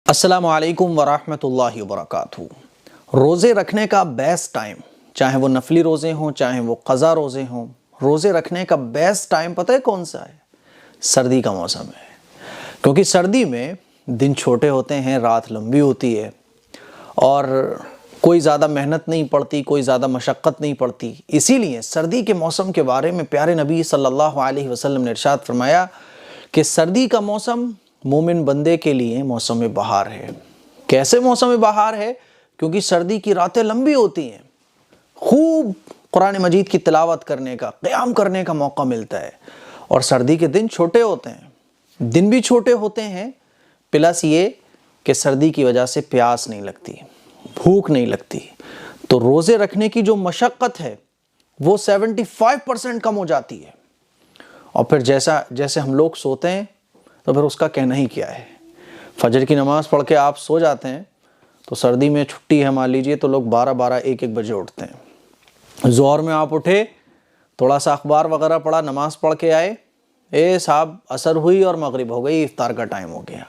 السلام علیکم ورحمۃ اللہ وبرکاتہ۔ روزے رکھنے کا بیسٹ ٹائم، چاہے وہ نفلی روزے ہوں چاہے وہ قضا روزے ہوں، روزے رکھنے کا بیسٹ ٹائم پتہ ہے کون سا ہے؟ سردی کا موسم ہے، کیونکہ سردی میں دن چھوٹے ہوتے ہیں، رات لمبی ہوتی ہے اور کوئی زیادہ محنت نہیں پڑتی، کوئی زیادہ مشقت نہیں پڑتی۔ اسی لیے سردی کے موسم کے بارے میں پیارے نبی صلی اللہ علیہ وسلم نے ارشاد فرمایا کہ سردی کا موسم مومن بندے کے لیے موسم بہار ہے۔ کیسے موسم بہار ہے؟ کیونکہ سردی کی راتیں لمبی ہوتی ہیں، خوب قرآن مجید کی تلاوت کرنے کا، قیام کرنے کا موقع ملتا ہے، اور سردی کے دن چھوٹے ہوتے ہیں، دن بھی چھوٹے ہوتے ہیں، پلس یہ کہ سردی کی وجہ سے پیاس نہیں لگتی، بھوک نہیں لگتی، تو روزے رکھنے کی جو مشقت ہے وہ 75% کم ہو جاتی ہے۔ اور پھر جیسے ہم لوگ سوتے ہیں تو پھر اس کا کہنا ہی کیا ہے۔ فجر کی نماز پڑھ کے آپ سو جاتے ہیں تو سردی میں چھٹی ہے مان لیجئے تو لوگ 12 1 بجے اٹھتے ہیں۔ ظہر میں آپ اٹھے، تھوڑا سا اخبار وغیرہ پڑھا، نماز پڑھ کے آئے، صاحب عصر ہوئی اور مغرب ہو گئی، افطار کا ٹائم ہو گیا۔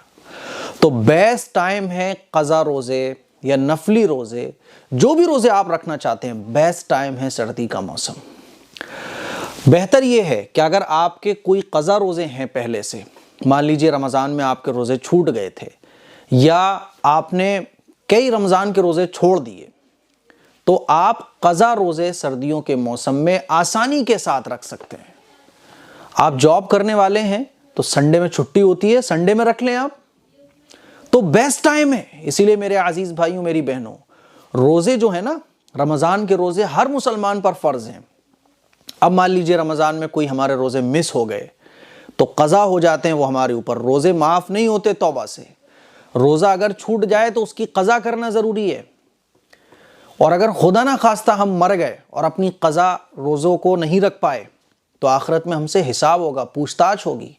تو بیسٹ ٹائم ہے قضا روزے یا نفلی روزے، جو بھی روزے آپ رکھنا چاہتے ہیں، بیسٹ ٹائم ہے سردی کا موسم۔ بہتر یہ ہے کہ اگر آپ کے کوئی قضا روزے ہیں پہلے سے، مان لیجئے رمضان میں آپ کے روزے چھوٹ گئے تھے یا آپ نے کئی رمضان کے روزے چھوڑ دیے، تو آپ قضا روزے سردیوں کے موسم میں آسانی کے ساتھ رکھ سکتے ہیں۔ آپ جاب کرنے والے ہیں تو سنڈے میں چھٹی ہوتی ہے، سنڈے میں رکھ لیں آپ، تو بیسٹ ٹائم ہے۔ اسی لیے میرے عزیز بھائیوں، میری بہنوں، روزے جو ہیں نا، رمضان کے روزے ہر مسلمان پر فرض ہیں۔ اب مان لیجئے رمضان میں کوئی ہمارے روزے مس ہو گئے تو قضا ہو جاتے ہیں وہ ہمارے اوپر، روزے معاف نہیں ہوتے توبہ سے۔ روزہ اگر چھوٹ جائے تو اس کی قضا کرنا ضروری ہے، اور اگر خدا نہ خواستہ ہم مر گئے اور اپنی قضا روزوں کو نہیں رکھ پائے تو آخرت میں ہم سے حساب ہوگا، پوچھ تاچھ ہوگی۔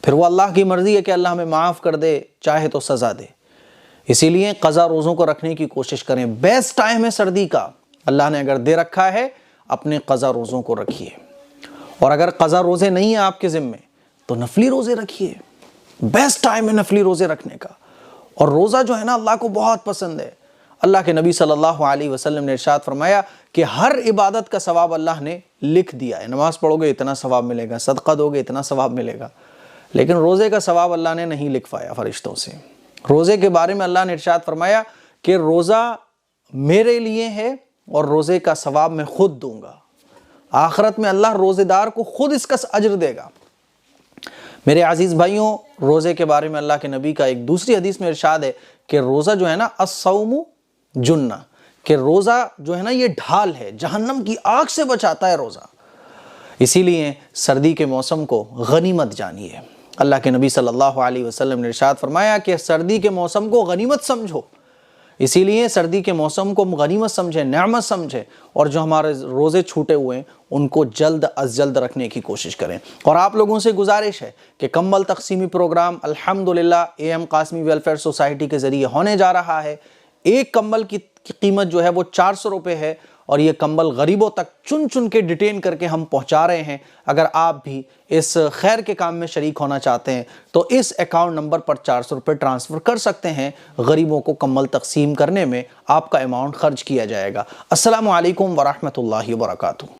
پھر وہ اللہ کی مرضی ہے کہ اللہ ہمیں معاف کر دے، چاہے تو سزا دے۔ اسی لیے قضا روزوں کو رکھنے کی کوشش کریں۔ بیسٹ ٹائم ہے سردی کا، اللہ نے اگر دے رکھا ہے اپنے قضا روزوں کو رکھیے، اور اگر قضا روزے نہیں ہیں آپ کے ذمے تو نفلی روزے رکھیے۔ بیسٹ ٹائم ہے نفلی روزے رکھنے کا، اور روزہ جو ہے نا اللہ کو بہت پسند ہے۔ اللہ کے نبی صلی اللہ علیہ وسلم نے ارشاد فرمایا کہ ہر عبادت کا ثواب اللہ نے لکھ دیا ہے۔ نماز پڑھو گے اتنا ثواب ملے گا، صدقہ دو گے اتنا ثواب ملے گا، لیکن روزے کا ثواب اللہ نے نہیں لکھوایا فرشتوں سے۔ روزے کے بارے میں اللہ نے ارشاد فرمایا کہ روزہ میرے لیے ہے اور روزے کا ثواب میں خود دوں گا۔ آخرت میں اللہ روزے دار کو خود اس کا اجر دے گا۔ میرے عزیز بھائیوں، روزے کے بارے میں اللہ کے نبی کا ایک دوسری حدیث میں ارشاد ہے کہ روزہ جو ہے نا، الصوم جنہ، کہ روزہ جو ہے نا یہ ڈھال ہے، جہنم کی آگ سے بچاتا ہے روزہ۔ اسی لیے سردی کے موسم کو غنیمت جانیے۔ اللہ کے نبی صلی اللہ علیہ وسلم نے ارشاد فرمایا کہ سردی کے موسم کو غنیمت سمجھو۔ اسی لیے سردی کے موسم کو غنیمت سمجھیں، نعمت سمجھیں، اور جو ہمارے روزے چھوٹے ہوئے ہیں ان کو جلد از جلد رکھنے کی کوشش کریں۔ اور آپ لوگوں سے گزارش ہے کہ کمبل تقسیمی پروگرام الحمدللہ A M Qasmi welfare society کے ذریعے ہونے جا رہا ہے۔ ایک کمبل کی قیمت جو ہے وہ 400 روپے ہے، اور یہ کمبل غریبوں تک چن چن کے ڈیٹین کر کے ہم پہنچا رہے ہیں۔ اگر آپ بھی اس خیر کے کام میں شریک ہونا چاہتے ہیں تو اس اکاؤنٹ نمبر پر 400 روپے ٹرانسفر کر سکتے ہیں۔ غریبوں کو کمبل تقسیم کرنے میں آپ کا اماؤنٹ خرچ کیا جائے گا۔ السلام علیکم ورحمۃ اللہ وبرکاتہ۔